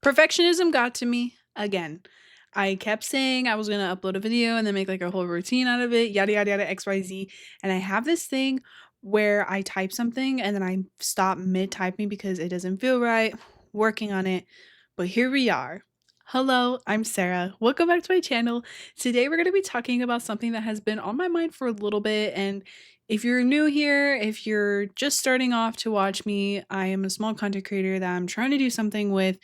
Perfectionism got to me again. I kept saying I was gonna upload a video and then make like a whole routine out of it, yada yada yada, XYZ. And I have this thing where I type something and then I stop mid typing because it doesn't feel right, working on it. But here we are. Hello, I'm Sarah. Welcome back to my channel. Today we're going to be talking about something that has been on my mind for a little bit. And if you're new here, if you're just starting off to watch me, I am a small content creator that I'm trying to do something with,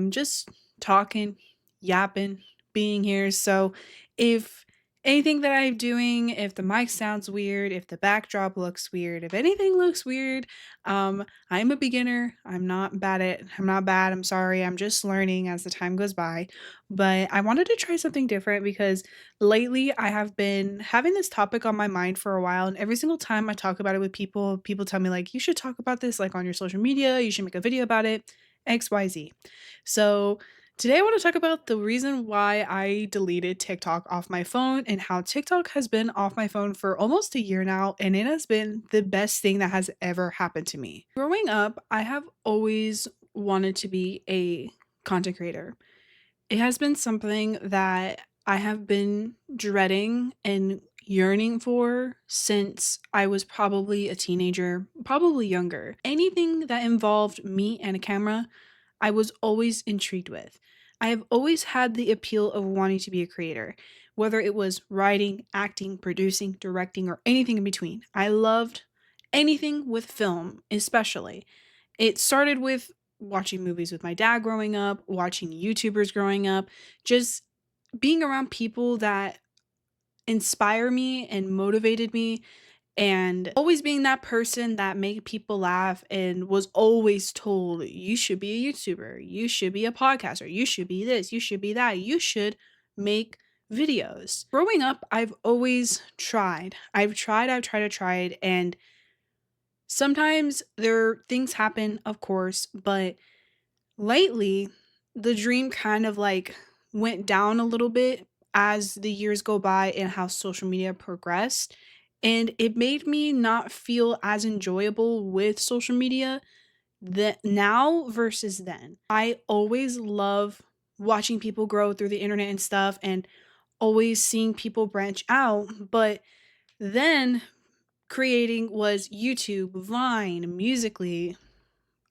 just talking, yapping, being here. So if anything that I'm doing, if the mic sounds weird, if the backdrop looks weird, if anything looks weird, I'm a beginner. I'm not bad. I'm sorry. I'm just learning as the time goes by. But I wanted to try something different because lately I have been having this topic on my mind for a while, and every single time I talk about it with people, people tell me like, "You should talk about this like on your social media. You should make a video about it." XYZ. So, today I want to talk about the reason why I deleted TikTok off my phone and how TikTok has been off my phone for almost a year now, and it has been the best thing that has ever happened to me. Growing up, I have always wanted to be a content creator. It has been something that I have been dreading and yearning for since I was probably a teenager, probably younger. Anything that involved me and a camera, I was always intrigued with. I have always had the appeal of wanting to be a creator, whether it was writing, acting, producing, directing, or anything in between. I loved anything with film, especially. It started with watching movies with my dad growing up, watching YouTubers growing up, just being around people that inspire me and motivated me, and always being that person that made people laugh and was always told, you should be a YouTuber, you should be a podcaster, you should be this, you should be that, you should make videos. Growing up, I've always tried. I've tried, and sometimes things happen, of course, but lately the dream kind of like went down a little bit as the years go by and how social media progressed. And it made me not feel as enjoyable with social media that now versus then. I always love watching people grow through the internet and stuff and always seeing people branch out. But then creating was YouTube, Vine, Musically,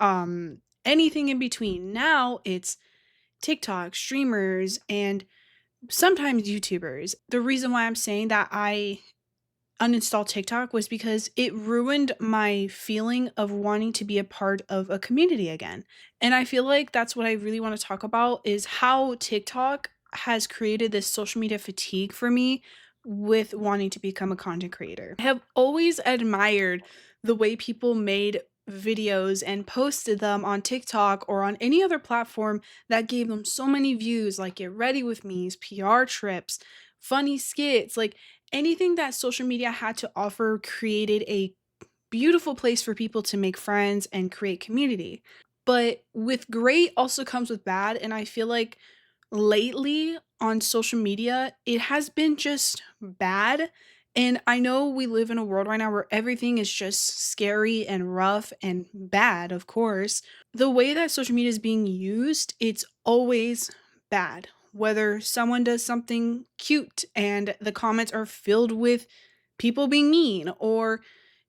anything in between. Now it's TikTok, streamers, and sometimes YouTubers. The reason why I'm saying that I uninstalled TikTok was because it ruined my feeling of wanting to be a part of a community again. And I feel like that's what I really want to talk about is how TikTok has created this social media fatigue for me with wanting to become a content creator. I have always admired the way people made videos and posted them on TikTok or on any other platform that gave them so many views, like Get Ready With Me's, PR trips, funny skits, like anything that social media had to offer created a beautiful place for people to make friends and create community. But with great also comes with bad. And I feel like lately on social media, it has been just bad. And I know we live in a world right now where everything is just scary and rough and bad, of course. The way that social media is being used, it's always bad. Whether someone does something cute and the comments are filled with people being mean, or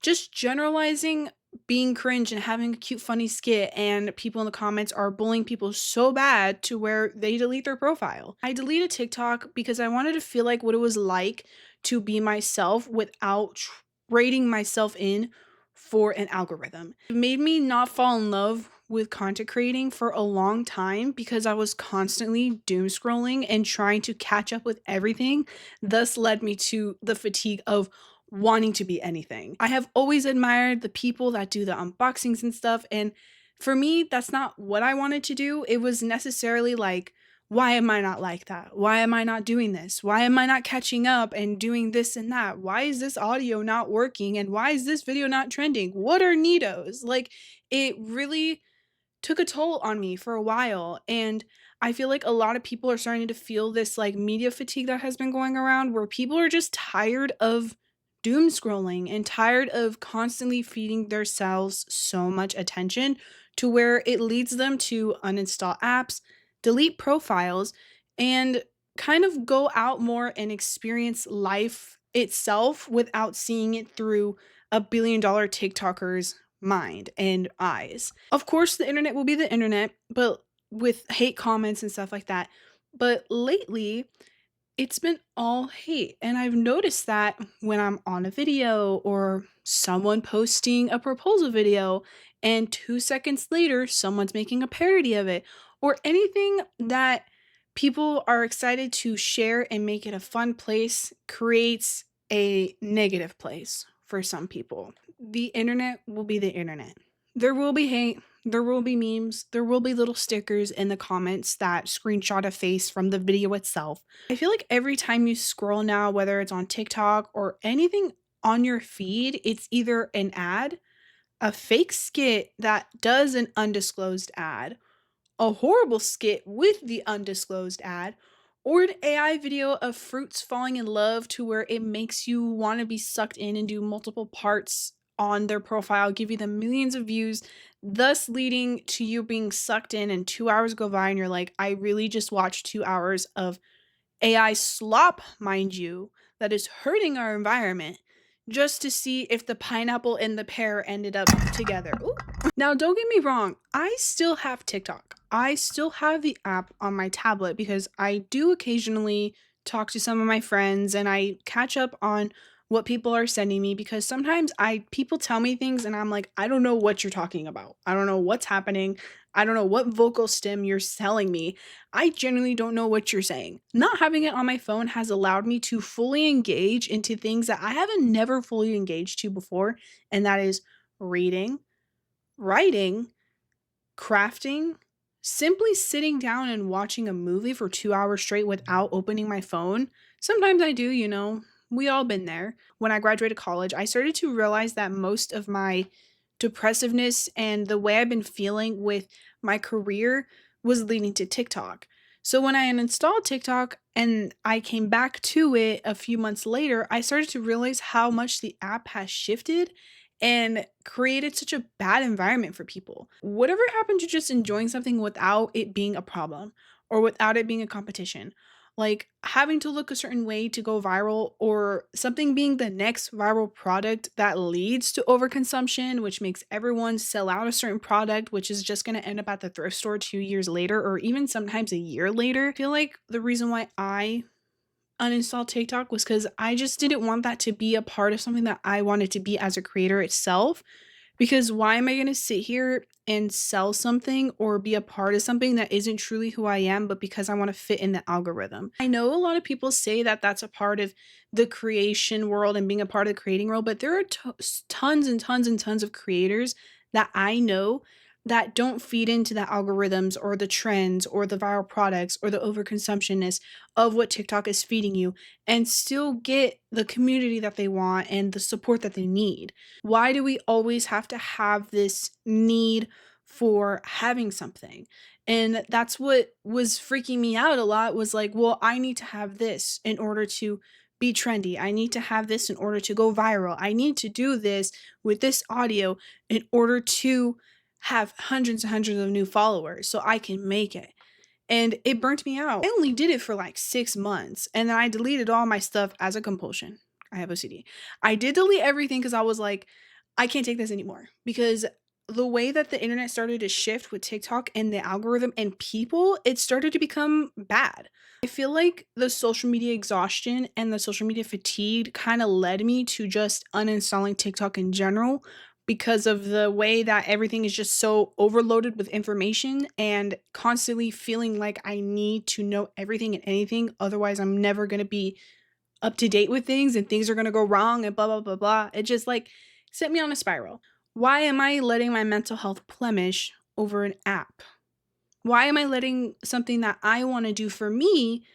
just generalizing being cringe and having a cute funny skit and people in the comments are bullying people so bad to where they delete their profile. I deleted TikTok because I wanted to feel like what it was like to be myself without trading myself in for an algorithm. It made me not fall in love with content creating for a long time because I was constantly doom scrolling and trying to catch up with everything, thus led me to the fatigue of wanting to be anything. I have always admired the people that do the unboxings and stuff, and for me, that's not what I wanted to do. It was necessarily like, why am I not like that? Why am I not doing this? Why am I not catching up and doing this and that? Why is this audio not working? And why is this video not trending? What are neatos? Like, it really took a toll on me for a while. And I feel like a lot of people are starting to feel this like media fatigue that has been going around where people are just tired of doom scrolling and tired of constantly feeding themselves so much attention to where it leads them to uninstall apps, delete profiles, and kind of go out more and experience life itself without seeing it through a $1 billion TikToker's mind and eyes. Of course, the internet will be the internet, but with hate comments and stuff like that. But lately, it's been all hate. And I've noticed that when I'm on a video or someone posting a proposal video, and 2 seconds later, someone's making a parody of it, or anything that people are excited to share and make it a fun place creates a negative place for some people. The internet will be the internet. There will be hate, there will be memes, there will be little stickers in the comments that screenshot a face from the video itself. I feel like every time you scroll now, whether it's on TikTok or anything on your feed, it's either an ad, a fake skit that does an undisclosed ad, a horrible skit with the undisclosed ad, or an AI video of fruits falling in love to where it makes you want to be sucked in and do multiple parts on their profile, give you the millions of views, thus leading to you being sucked in and 2 hours go by and you're like, I really just watched 2 hours of AI slop, mind you, that is hurting our environment just to see if the pineapple and the pear ended up together. Ooh. Now, don't get me wrong, I still have TikTok. I still have the app on my tablet because I do occasionally talk to some of my friends and I catch up on what people are sending me because sometimes I people tell me things and I'm like, I don't know what you're talking about. I don't know what's happening. I don't know what vocal stem you're telling me. I genuinely don't know what you're saying. Not having it on my phone has allowed me to fully engage into things that I haven't never fully engaged to before, and that is reading, writing, crafting, simply sitting down and watching a movie for 2 hours straight without opening my phone. Sometimes I do, we all been there. When I graduated college, I started to realize that most of my depressiveness and the way I've been feeling with my career was leading to TikTok. So when I uninstalled TikTok and I came back to it a few months later, I started to realize how much the app has shifted and created such a bad environment for people. Whatever happened to just enjoying something without it being a problem or without it being a competition? Like having to look a certain way to go viral or something being the next viral product that leads to overconsumption, which makes everyone sell out a certain product, which is just going to end up at the thrift store 2 years later or even sometimes a year later. I feel like the reason why I uninstalled TikTok was because I just didn't want that to be a part of something that I wanted to be as a creator itself. Because why am I going to sit here and sell something or be a part of something that isn't truly who I am, but because I want to fit in the algorithm? I know a lot of people say that that's a part of the creation world and being a part of the creating world, but there are tons and tons and tons of creators that I know that don't feed into the algorithms or the trends or the viral products or the overconsumptionness of what TikTok is feeding you and still get the community that they want and the support that they need. Why do we always have to have this need for having something? And that's what was freaking me out a lot was like, well, I need to have this in order to be trendy. I need to have this in order to go viral. I need to do this with this audio in order to have hundreds and hundreds of new followers so I can make it. And it burnt me out. I only did it for like 6 months and then I deleted all my stuff as a compulsion. I have OCD. I did delete everything because I was like, I can't take this anymore. Because the way that the internet started to shift with TikTok and the algorithm and people, it started to become bad. I feel like the social media exhaustion and the social media fatigue kind of led me to just uninstalling TikTok in general because of the way that everything is just so overloaded with information and constantly feeling like I need to know everything and anything. Otherwise, I'm never going to be up to date with things and things are going to go wrong and blah, blah, blah, blah. It just like sent me on a spiral. Why am I letting my mental health plemish over an app? Why am I letting something that I want to do for me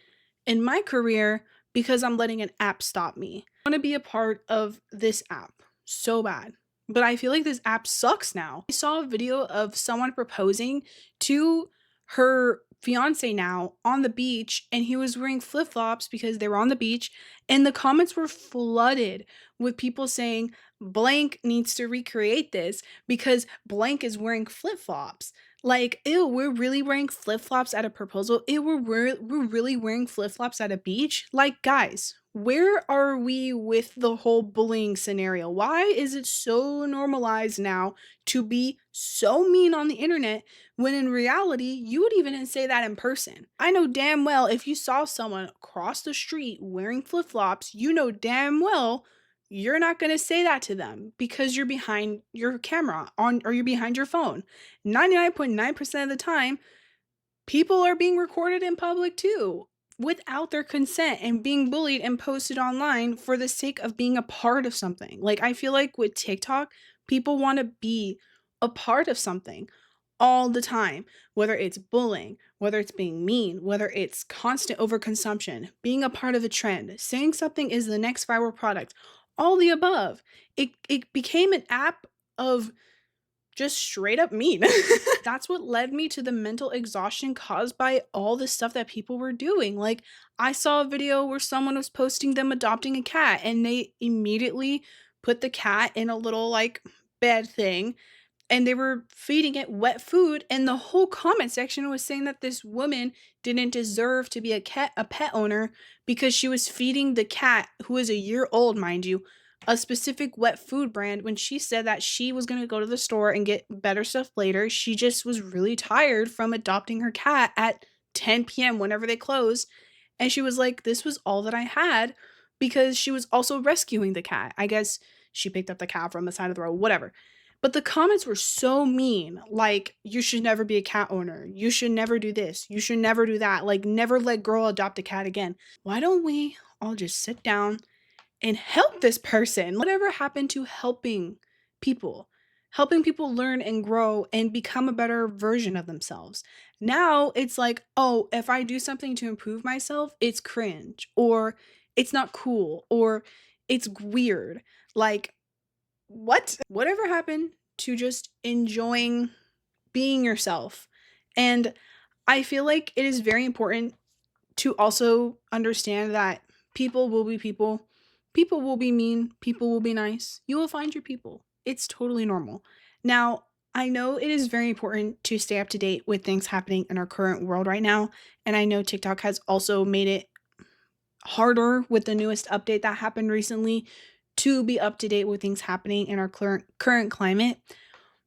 in my career because I'm letting an app stop me? I want to be a part of this app so bad. But I feel like this app sucks now. I saw a video of someone proposing to her fiance now on the beach, and he was wearing flip flops because they were on the beach. And the comments were flooded with people saying, blank needs to recreate this because blank is wearing flip-flops. Like, ew, we're really wearing flip-flops at a proposal? Ew, we're really wearing flip-flops at a beach? Like, guys, where are we with the whole bullying scenario? Why is it so normalized now to be so mean on the internet when in reality, you would even say that in person? I know damn well if you saw someone cross the street wearing flip-flops, you know damn well you're not going to say that to them because you're behind your camera on or you're behind your phone. 99.9% of the time, people are being recorded in public too without their consent and being bullied and posted online for the sake of being a part of something. Like, I feel like with TikTok, people want to be a part of something all the time, whether it's bullying, whether it's being mean, whether it's constant overconsumption, being a part of a trend, saying something is the next viral product, all the above. It became an app of just straight up mean. That's what led me to the mental exhaustion caused by all the stuff that people were doing. Like, I saw a video where someone was posting them adopting a cat, and they immediately put the cat in a little like bed thing and they were feeding it wet food, and the whole comment section was saying that this woman didn't deserve to be a pet owner because she was feeding the cat, who is a year old, mind you, a specific wet food brand. When she said that she was going to go to the store and get better stuff later, she just was really tired from adopting her cat at 10 p.m. whenever they closed, and she was like, this was all that I had, because she was also rescuing the cat. I guess she picked up the cat from the side of the road, whatever. But the comments were so mean, like, you should never be a cat owner. You should never do this. You should never do that. Like, never let girl adopt a cat again. Why don't we all just sit down and help this person? Whatever happened to helping people? Helping people learn and grow and become a better version of themselves. Now it's like, oh, if I do something to improve myself, it's cringe or it's not cool or it's weird. Like, what? Whatever happened to just enjoying being yourself? And I feel like it is very important to also understand that people will be people. People will be mean. People will be nice. You will find your people. It's totally normal. Now, I know it is very important to stay up to date with things happening in our current world right now. And I know TikTok has also made it harder with the newest update that happened recently to be up to date with things happening in our current climate.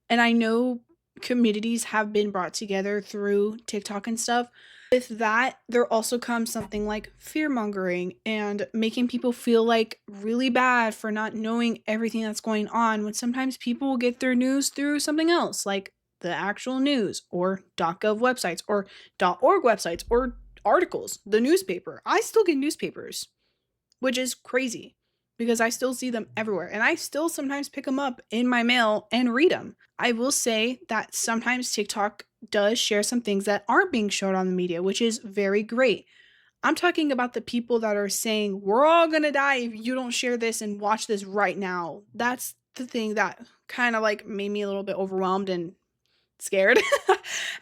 And I know communities have been brought together through TikTok and stuff. With that, there also comes something like fear mongering and making people feel like really bad for not knowing everything that's going on, when sometimes people will get their news through something else, like the actual news or .gov websites or .org websites or articles, the newspaper. I still get newspapers, which is crazy because I still see them everywhere and I still sometimes pick them up in my mail and read them. I will say that sometimes TikTok does share some things that aren't being shown on the media, which is very great. I'm talking about the people that are saying, we're all gonna die if you don't share this and watch this right now. That's the thing that kind of like made me a little bit overwhelmed and scared.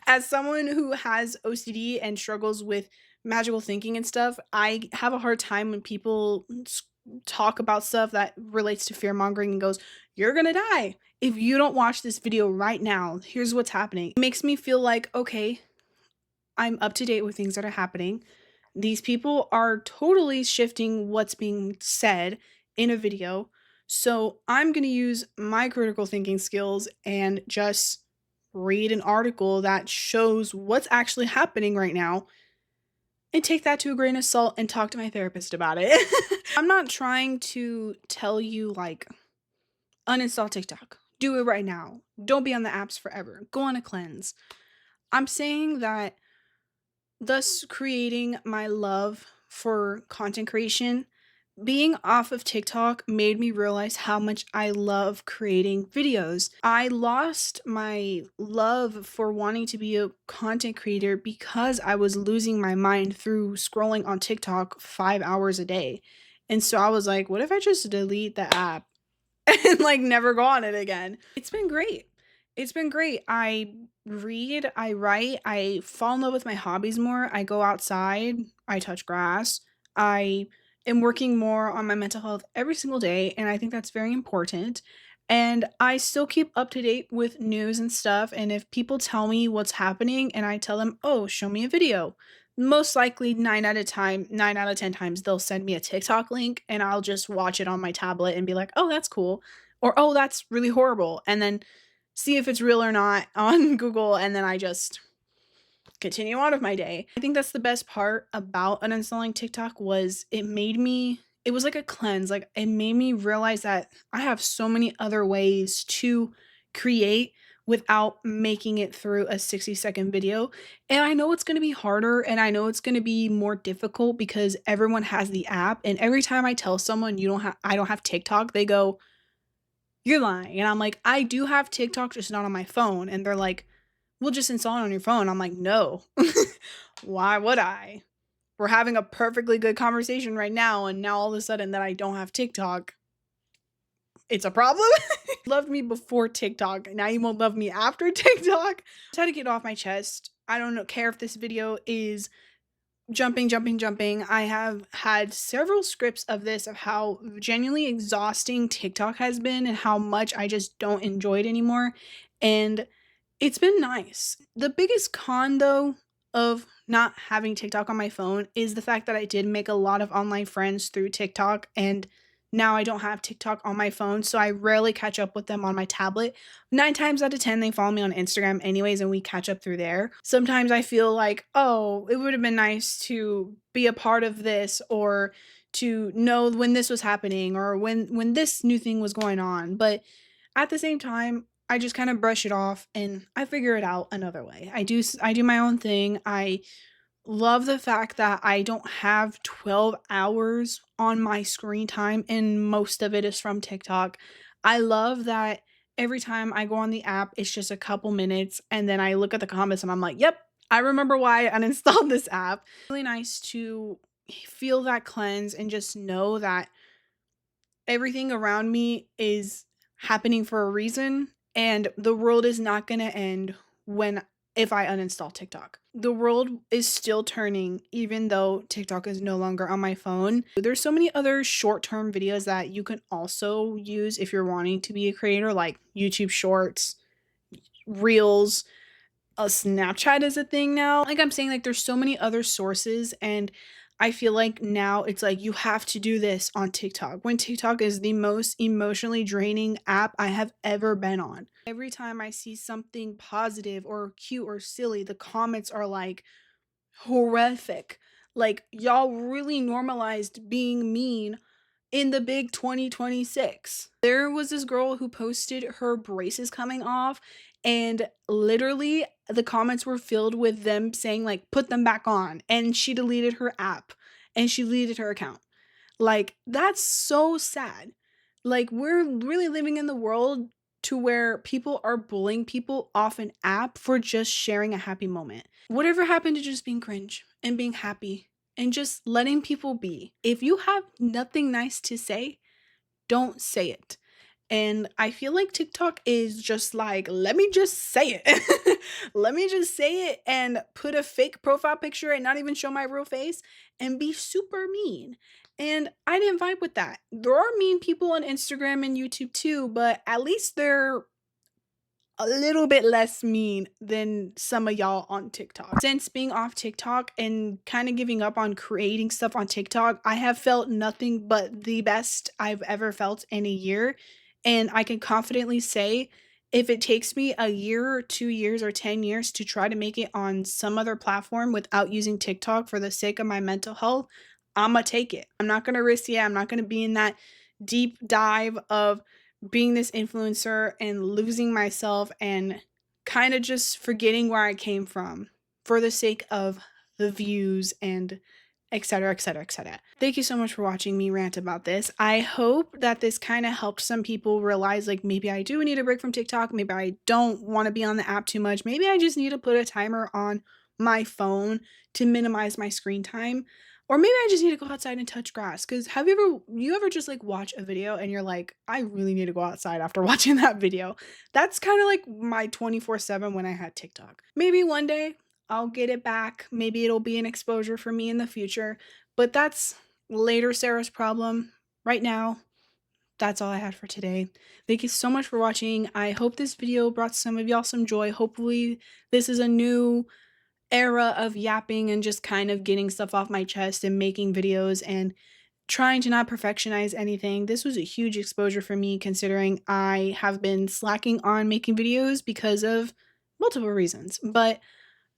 As someone who has OCD and struggles with magical thinking and stuff, I have a hard time when people talk about stuff that relates to fear mongering and goes, you're gonna die if you don't watch this video right now. Here's what's happening. It makes me feel like, okay, I'm up to date with things that are happening. These people are totally shifting what's being said in a video. So I'm going to use my critical thinking skills and just read an article that shows what's actually happening right now and take that to a grain of salt and talk to my therapist about it. I'm not trying to tell you, like, uninstall TikTok. Do it right now. Don't be on the apps forever. Go on a cleanse. I'm saying that, thus creating my love for content creation, being off of TikTok made me realize how much I love creating videos. I lost my love for wanting to be a content creator because I was losing my mind through scrolling on TikTok 5 hours a day. And so I was like, what if I just delete the app and like never go on it again? It's been great. It's been great. I read, I write, I fall in love with my hobbies more. I go outside, I touch grass, I am working more on my mental health every single day, and I think that's very important. And I still keep up to date with news and stuff. And if people tell me what's happening and I tell them, oh, show me a video, most likely 9 out of 10 times, they'll send me a TikTok link and I'll just watch it on my tablet and be like, oh, that's cool. Or, oh, that's really horrible. And then see if it's real or not on Google. And then I just continue on with my day. I think that's the best part about uninstalling TikTok was it was like a cleanse. Like it made me realize that I have so many other ways to create without making it through a 60-second video. And I know it's going to be harder and I know it's going to be more difficult because everyone has the app, and every time I tell someone you don't have I don't have TikTok, they go, "You're lying." And I'm like, "I do have TikTok, just not on my phone." And they're like, "We'll just install it on your phone." I'm like, "No." Why would I? We're having a perfectly good conversation right now, and now all of a sudden that I don't have TikTok, it's a problem? Loved me before TikTok, now you won't love me after TikTok? Just had to get it off my chest. I don't know care if this video is jumping, jumping, jumping. I have had several scripts of this, of how genuinely exhausting TikTok has been and how much I just don't enjoy it anymore. And it's been nice. The biggest con, though, of not having TikTok on my phone is the fact that I did make a lot of online friends through TikTok, and now I don't have TikTok on my phone, so I rarely catch up with them on my tablet. 9 times out of 10, they follow me on Instagram anyways, and we catch up through there. Sometimes I feel like, oh, it would have been nice to be a part of this, or to know when this was happening, or when this new thing was going on. But at the same time, I just kind of brush it off and I figure it out another way. I do my own thing. I love the fact that I don't have 12 hours on my screen time and most of it is from TikTok. I love that every time I go on the app, it's just a couple minutes and then I look at the comments and I'm like, "Yep, I remember why I uninstalled this app." Really nice to feel that cleanse and just know that everything around me is happening for a reason, and the world is not going to end when if I uninstall TikTok. The world is still turning even though TikTok is no longer on my phone. There's so many other short-term videos that you can also use if you're wanting to be a creator, like YouTube Shorts, Reels, Snapchat is a thing now. Like I'm saying, like there's so many other sources, and I feel like now it's like you have to do this on TikTok, when TikTok is the most emotionally draining app I have ever been on. Every time I see something positive or cute or silly, the comments are like horrific. Like y'all really normalized being mean in the big 2026. There was this girl who posted her braces coming off, and literally the comments were filled with them saying like put them back on, and she deleted her app and she deleted her account. Like that's so sad. Like we're really living in the world to where people are bullying people off an app for just sharing a happy moment. Whatever happened to just being cringe and being happy and just letting people be? If you have nothing nice to say, don't say it. And I feel like TikTok is just like, let me just say it. Let me just say it and put a fake profile picture and not even show my real face and be super mean. And I didn't vibe with that. There are mean people on Instagram and YouTube too, but at least they're a little bit less mean than some of y'all on TikTok. Since being off TikTok and kind of giving up on creating stuff on TikTok, I have felt nothing but the best I've ever felt in a year. And I can confidently say if it takes me a year or 2 years or 10 years to try to make it on some other platform without using TikTok for the sake of my mental health, I'm gonna take it. I'm not gonna risk it. I'm not gonna be in that deep dive of being this influencer and losing myself and kind of just forgetting where I came from for the sake of the views and etc, etc, etc. Thank you so much for watching me rant about this. I hope that this kind of helped some people realize like maybe I do need a break from TikTok, maybe I don't want to be on the app too much, maybe I just need to put a timer on my phone to minimize my screen time. Or maybe I just need to go outside and touch grass. Because have you ever just like watch a video and you're like, I really need to go outside after watching that video? That's kind of like my 24/7 when I had TikTok. Maybe one day I'll get it back. Maybe it'll be an exposure for me in the future. But that's Later, Sarah's problem. Right now, that's all I had for today. Thank you so much for watching. I hope this video brought some of y'all some joy. Hopefully, this is a new era of yapping and just kind of getting stuff off my chest and making videos and trying to not perfectionize anything. This was a huge exposure for me considering I have been slacking on making videos because of multiple reasons. But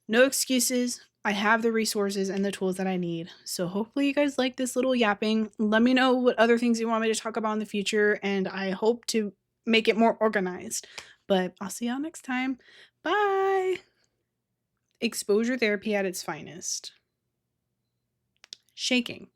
no excuses. I have the resources and the tools that I need. So hopefully you guys like this little yapping. Let me know what other things you want me to talk about in the future, and I hope to make it more organized. But I'll see y'all next time. Bye. Exposure therapy at its finest. Shaking.